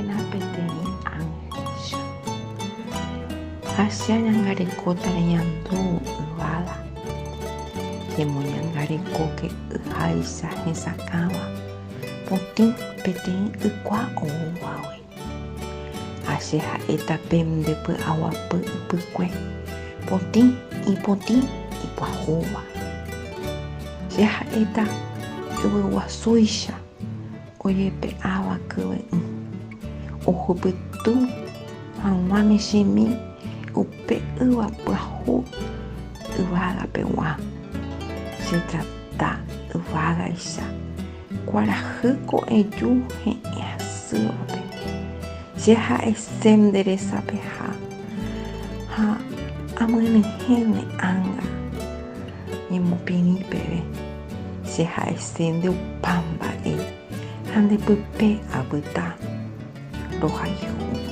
antena peteĩ ángecha. Hacheañangarekótare ñandu yvága jemoñangarekóke yháicha hesakãva potĩ peteĩ ikuaoguágui. Ache ha'éta pende py'aguapy ypykue potĩ ipuahúva. Che ha'éta yvyguasúicha ojepe'áva kyve'ỹ ohupytũ hag̃ua michĩmi upe yva pyahu yvagapegua. Che tata yvagaicha kuarahýko eju he'ẽ hasývape. Che ha'ese nderesape ha amynyhẽne anga ñemopirĩ peve. Che ha'ese ndeupa mba'e ha ndepype apyta rohayhu.